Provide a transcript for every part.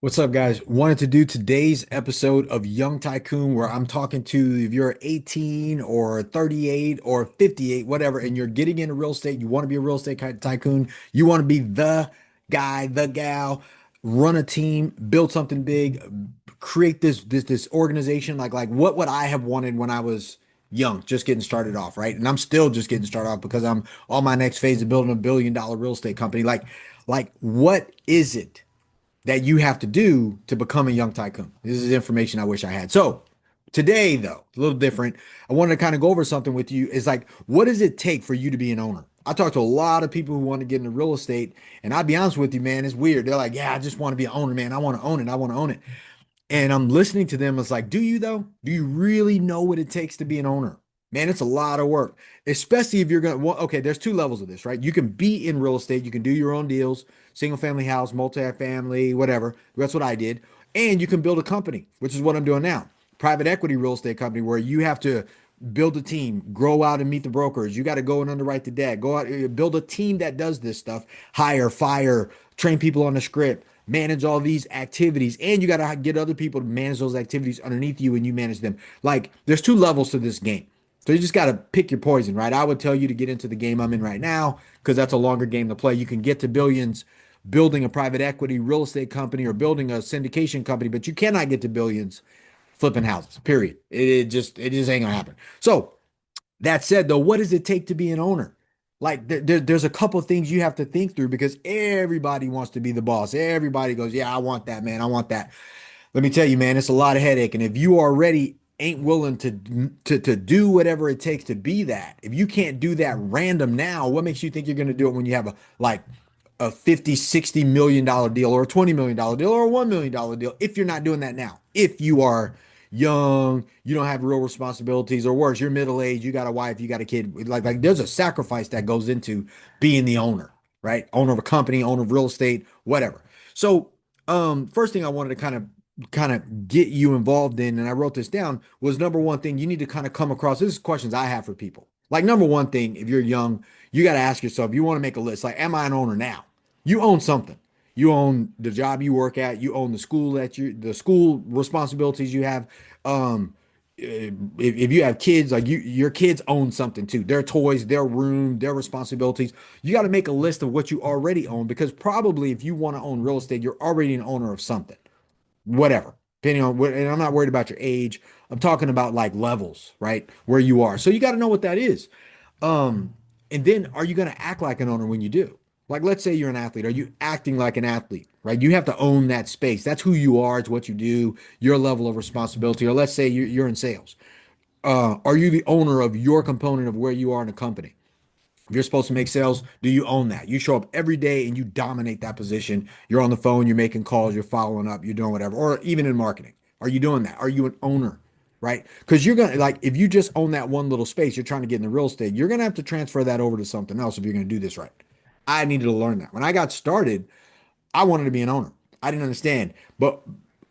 What's up, guys? Wanted to do today's episode of Young Tycoon where I'm talking to if you're 18 or 38 or 58, whatever, and you're getting into real estate, you want to be a real estate tycoon, you want to be the guy, the gal, run a team, build something big, create this organization. Like what would I have wanted when I was young, just getting started off, right? And I'm still just getting started off because I'm on my next phase of building $1 billion real estate company. Like what is it that you have to do to become a young tycoon? This is information I wish I had. So today, though, a little different. I wanted to kind of go over something with you. Is like, what does it take for you to be an owner? I talk to a lot of people who want to get into real estate, and I'll be honest with you, man, it's weird. They're like, yeah, I just want to be an owner, man. I want to own it. I want to own it. And I'm listening to them. It's like, do you though? Do you really know what it takes to be an owner? Man, it's a lot of work, especially if you're going to, well, okay, there's two levels of this, right? You can be in real estate, you can do your own deals, single family house, multi-family, whatever. That's what I did. And you can build a company, which is what I'm doing now. Private equity real estate company where you have to build a team, grow out and meet the brokers. You got to go and underwrite the debt, go out, build a team that does this stuff, hire, fire, train people on the script, manage all these activities, and you got to get other people to manage those activities underneath you and you manage them. Like there's two levels to this game. So you just got to pick your poison, right? I would tell you to get into the game I'm in right now because that's a longer game to play. You can get to billions building a private equity real estate company or building a syndication company, but you cannot get to billions flipping houses. Period. It just ain't gonna happen. So that said, though, what does it take to be an owner? Like there's a couple of things you have to think through because everybody wants to be the boss. Everybody goes, yeah, I want that, man. I want that. Let me tell you, man, it's a lot of headache. And if you already ain't willing to do whatever it takes to be that, if you can't do that random now, what makes you think you're going to do it when you have a 50, 60 million dollar deal or a $20 million deal or a $1 million deal if you're not doing that now? If you are young, you don't have real responsibilities, or worse, you're middle aged, you got a wife, you got a kid. Like there's a sacrifice that goes into being the owner, right? Owner of a company, owner of real estate, whatever. So first thing I wanted to kind of get you involved in, and I wrote this down, was number one thing you need to kind of come across. This is questions I have for people. Like number one thing, if you're young, you got to ask yourself, you want to make a list. Like, am I an owner now? You own something. You own the job you work at. You own the school the school responsibilities you have. If you have kids, like your kids own something too. Their toys, their room, their responsibilities. You got to make a list of what you already own because probably if you want to own real estate, you're already an owner of something, whatever. Depending on what, and I'm not worried about your age. I'm talking about like levels, right? Where you are. So you got to know what that is. Um, and then are you going to act like an owner when you do? Like, let's say you're an athlete. Are you acting like an athlete, right? You have to own that space. That's who you are. It's what you do, your level of responsibility. Or let's say you're in sales. Are you the owner of your component of where you are in a company? If you're supposed to make sales, do you own that? You show up every day and you dominate that position. You're on the phone, you're making calls, you're following up, you're doing whatever. Or even in marketing, are you doing that? Are you an owner? Right? Because you're gonna like if you just own that one little space, you're trying to get into real estate, you're gonna have to transfer that over to something else if you're gonna do this right. I needed to learn that. When I got started, I wanted to be an owner. I didn't understand.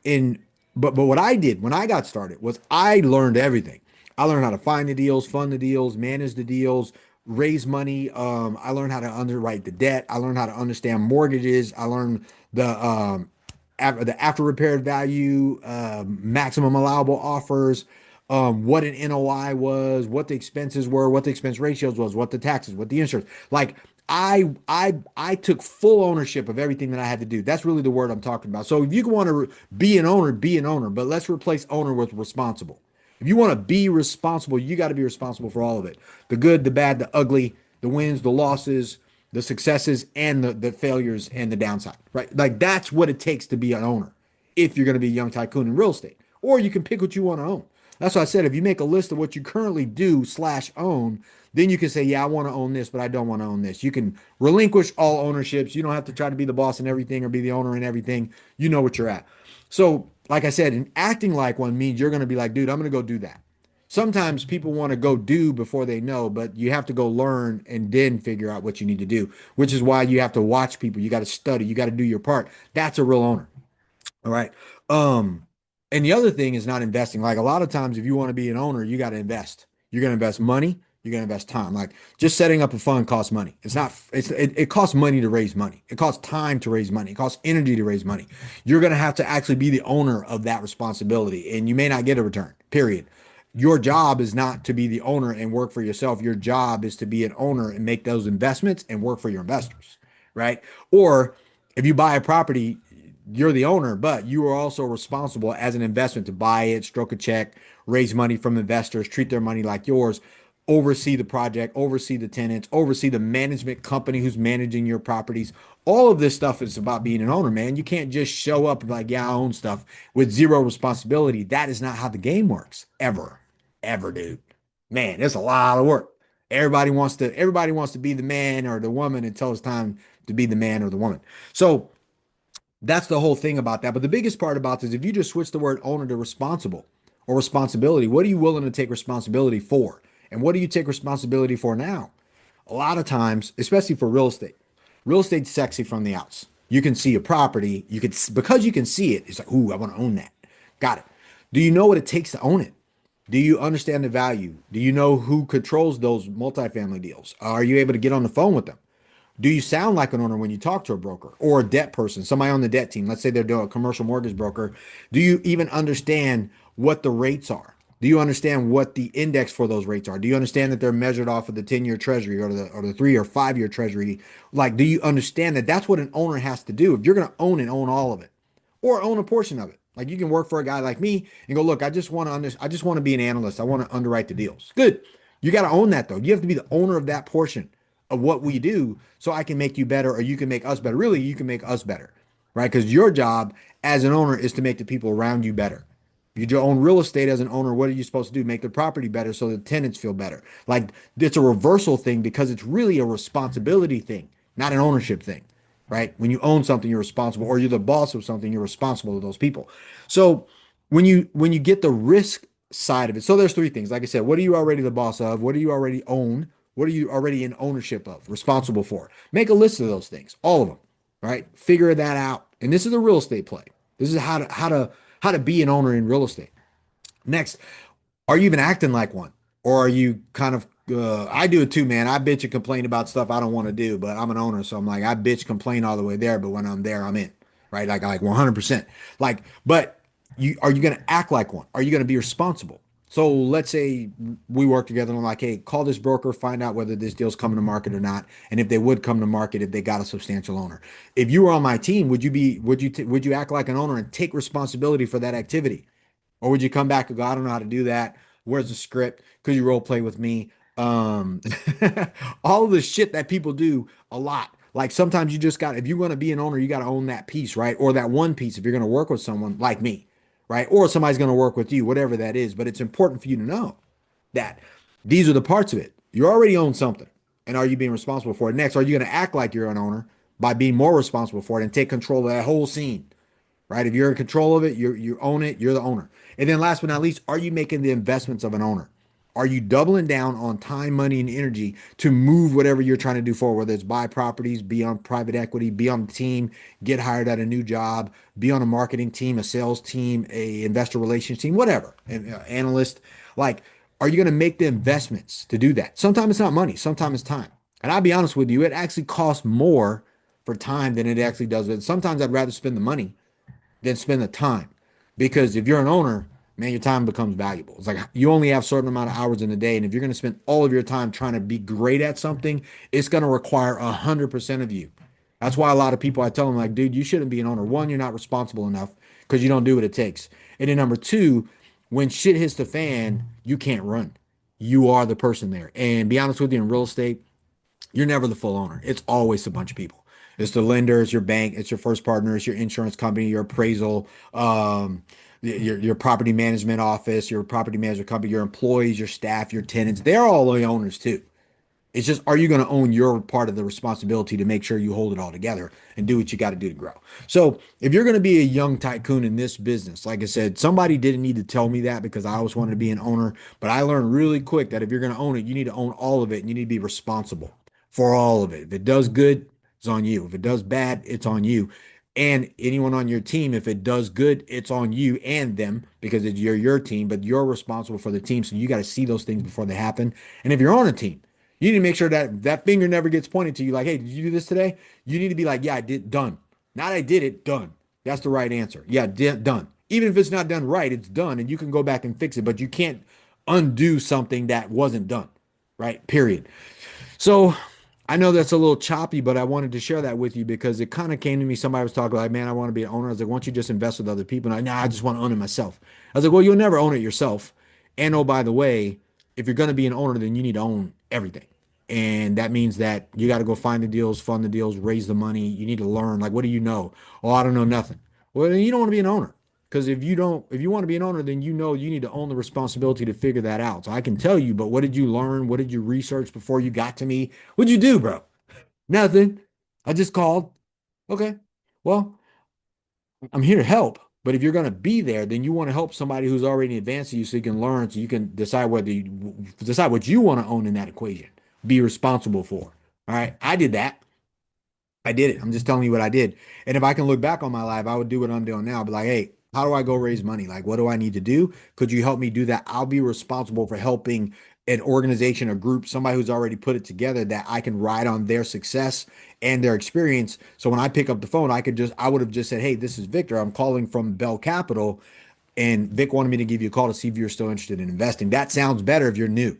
In but what I did when I got started was I learned everything. I learned how to find the deals, fund the deals, manage the deals, raise money. I learned how to underwrite the debt. I learned how to understand mortgages. I learned the after repaired value, maximum allowable offers, what an NOI was, what the expenses were, what the expense ratios was, what the taxes, what the insurance. Like I took full ownership of everything that I had to do. That's really the word I'm talking about. So if you want to be an owner, be an owner, but let's replace owner with responsible. If you want to be responsible, you got to be responsible for all of it. The good, the bad, the ugly, the wins, the losses, the successes, and the failures and the downside, right? Like that's what it takes to be an owner if you're going to be a young tycoon in real estate. Or you can pick what you want to own. That's what I said. If you make a list of what you currently do slash own, then you can say, yeah, I want to own this, but I don't want to own this. You can relinquish all ownerships. You don't have to try to be the boss in everything or be the owner in everything. You know what you're at. So, like I said, and acting like one means you're going to be like, dude, I'm going to go do that. Sometimes people want to go do before they know, but you have to go learn and then figure out what you need to do, which is why you have to watch people. You got to study. You got to do your part. That's a real owner. All right. Um, and the other thing is not investing. Like a lot of times, if you want to be an owner, you got to invest. You're going to invest money. You're going to invest time. Like just setting up a fund costs money. It's not, it costs money to raise money. It costs time to raise money. It costs energy to raise money. You're going to have to actually be the owner of that responsibility and you may not get a return, period. Your job is not to be the owner and work for yourself. Your job is to be an owner and make those investments and work for your investors, right? Or if you buy a property, you're the owner, but you are also responsible as an investment to buy it, stroke a check, raise money from investors, treat their money like yours, oversee the project, oversee the tenants, oversee the management company who's managing your properties. All of this stuff is about being an owner, man. You can't just show up like, yeah, I own stuff with zero responsibility. That is not how the game works, ever, ever, dude. Man, it's a lot of work. Everybody wants to be the man or the woman until it's time to be the man or the woman. So that's the whole thing about that. But the biggest part about this, if you just switch the word owner to responsible or responsibility, what are you willing to take responsibility for? And what do you take responsibility for now? A lot of times, especially for real estate's sexy from the outs. You can see a property, because you can see it, it's like, ooh, I want to own that. Got it. Do you know what it takes to own it? Do you understand the value? Do you know who controls those multifamily deals? Are you able to get on the phone with them? Do you sound like an owner when you talk to a broker or a debt person, somebody on the debt team? Let's say they're doing a commercial mortgage broker. Do you even understand what the rates are? Do you understand what the index for those rates are? Do you understand that they're measured off of the 10-year treasury or the 3 or 5 year treasury? Like, do you understand that that's what an owner has to do? If you're going to own it, own all of it or own a portion of it. Like you can work for a guy like me and go, look, I just want to be an analyst. I want to underwrite the deals. Good. You got to own that though. You have to be the owner of that portion of what we do so I can make you better or you can make us better. Really, you can make us better, right? Because your job as an owner is to make the people around you better. You own real estate as an owner. What are you supposed to do? Make the property better so the tenants feel better. Like it's a reversal thing because it's really a responsibility thing, not an ownership thing, right? When you own something, you're responsible, or you're the boss of something, you're responsible to those people. So when you get the risk side of it, so there's three things. Like I said, what are you already the boss of? What do you already own? What are you already in ownership of, responsible for? Make a list of those things, all of them, right? Figure that out. And this is a real estate play. This is how to be an owner in real estate. Next, are you even acting like one? Or are you kind of I do it too, man. I bitch and complain about stuff I don't want to do, but I'm an owner, so I'm like I bitch complain all the way there, but when I'm there, I'm in. Right? Like 100%. Like, but you going to act like one? Are you going to be responsible? So let's say we work together and I'm like, hey, call this broker, find out whether this deal's coming to market or not, and if they would come to market if they got a substantial owner. If you were on my team, would you act like an owner and take responsibility for that activity? Or would you come back and go, I don't know how to do that. Where's the script? Could you role play with me? Um, all of the shit that people do a lot. Like sometimes you just got, if you're going to be an owner, you got to own that piece, right? Or that one piece if you're going to work with someone like me, right? Or somebody's going to work with you, whatever that is. But it's important for you to know that these are the parts of it. You already own something. And are you being responsible for it? Next, are you going to act like you're an owner by being more responsible for it and take control of that whole scene? Right? If you're in control of it, you own it, you're the owner. And then last but not least, are you making the investments of an owner? Are you doubling down on time, money, and energy to move whatever you're trying to do forward, whether it's buy properties, be on private equity, be on the team, get hired at a new job, be on a marketing team, a sales team, a investor relations team, whatever, an analyst. Like, are you going to make the investments to do that? Sometimes it's not money, sometimes it's time. And I'll be honest with you, it actually costs more for time than it actually does. And sometimes I'd rather spend the money than spend the time. Because if you're an owner, man, your time becomes valuable. It's like you only have a certain amount of hours in a day. And if you're going to spend all of your time trying to be great at something, it's going to require 100% of you. That's why a lot of people I tell them, like, dude, you shouldn't be an owner. One, you're not responsible enough because you don't do what it takes. And then number two, when shit hits the fan, you can't run. You are the person there. And be honest with you, in real estate, you're never the full owner. It's always a bunch of people. It's the lender, it's your bank, it's your first partner, it's your insurance company, your appraisal, your property management office, your property management company, your employees, your staff, your tenants. They're all the owners too. It's just, are you going to own your part of the responsibility to make sure you hold it all together and do what you got to do to grow? So, if you're going to be a young tycoon in this business, like I said, somebody didn't need to tell me that because I always wanted to be an owner, but I learned really quick that if you're going to own it, you need to own all of it and you need to be responsible for all of it. If it does good, it's on you. If it does bad, it's on you. And anyone on your team, if it does good, it's on you and them because you're your team, but you're responsible for the team. So you got to see those things before they happen. And if you're on a team, you need to make sure that that finger never gets pointed to you like, hey, did you do this today? You need to be like, yeah, I did, done. Not I did it, done. That's the right answer. Yeah, done. Even if it's not done right, it's done and you can go back and fix it, but you can't undo something that wasn't done, right? Period. So I know that's a little choppy, but I wanted to share that with you because it kind of came to me. Somebody was talking like, man, I want to be an owner. I was like, why don't you just invest with other people? And I just want to own it myself. I was like, well, you'll never own it yourself. And oh, by the way, if you're going to be an owner, then you need to own everything. And that means that you got to go find the deals, fund the deals, raise the money. You need to learn. Like, what do you know? Oh, I don't know nothing. Well, then you don't want to be an owner. Because if you want to be an owner, then you know you need to own the responsibility to figure that out. So I can tell you, but what did you learn? What did you research before you got to me? What'd you do, bro? Nothing. I just called. Okay. Well, I'm here to help. But if you're going to be there, then you want to help somebody who's already advanced to you so you can learn, so you can decide whether you decide what you want to own in that equation, be responsible for. All right. I did that. I did it. I'm just telling you what I did. And if I can look back on my life, I would do what I'm doing now. Be like, hey, how do I go raise money? Like, what do I need to do? Could you help me do that? I'll be responsible for helping an organization, a group, somebody who's already put it together that I can ride on their success and their experience. So when I pick up the phone, I would have just said, hey, this is Victor. I'm calling from Bell Capital. And Vic wanted me to give you a call to see if you're still interested in investing. That sounds better if you're new.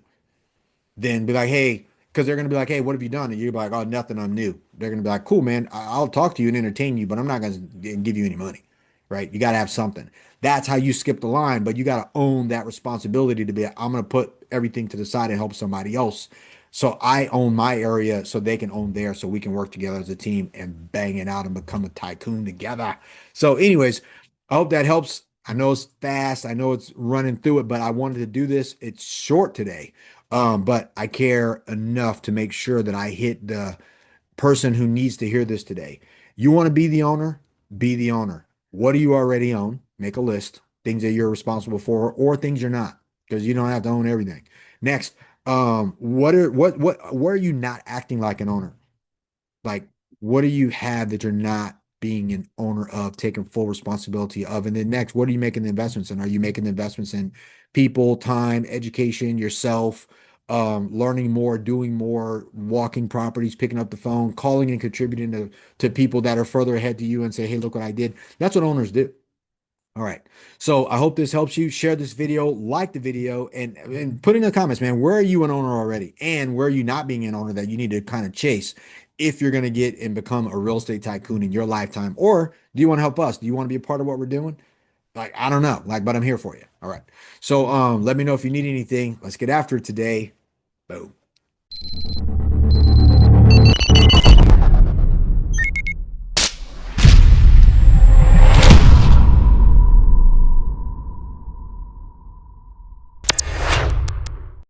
Then be like, hey, because they're gonna be like, hey, what have you done? And you're like, oh, nothing, I'm new. They're gonna be like, cool, man, I'll talk to you and entertain you, but I'm not gonna give you any money, right? You gotta have something. That's how you skip the line, but you gotta own that responsibility to be, I'm gonna put everything to the side and help somebody else. So I own my area so they can own theirs so we can work together as a team and bang it out and become a tycoon together. So, anyways, I hope that helps. I know it's fast. I know it's running through it, but I wanted to do this. It's short today. But I care enough to make sure that I hit the person who needs to hear this today. You want to be the owner? Be the owner. What do you already own? Make a list, things that you're responsible for, or things you're not, because you don't have to own everything. Next, where are you not acting like an owner? Like, what do you have that you're not being an owner of, taking full responsibility of? And then next, what are you making the investments in? Are you making the investments in people, time, education, yourself, learning more, doing more, walking properties, picking up the phone, calling and contributing to people that are further ahead to you and say, hey, look what I did. That's what owners do. All right. So I hope this helps you. Share this video, like the video, and put in the comments, man, where are you an owner already? And where are you not being an owner that you need to kind of chase if you're going to get and become a real estate tycoon in your lifetime? Or do you want to help us? Do you want to be a part of what we're doing? Like, I don't know. Like, but I'm here for you. All right. So let me know if you need anything. Let's get after it today. Boom.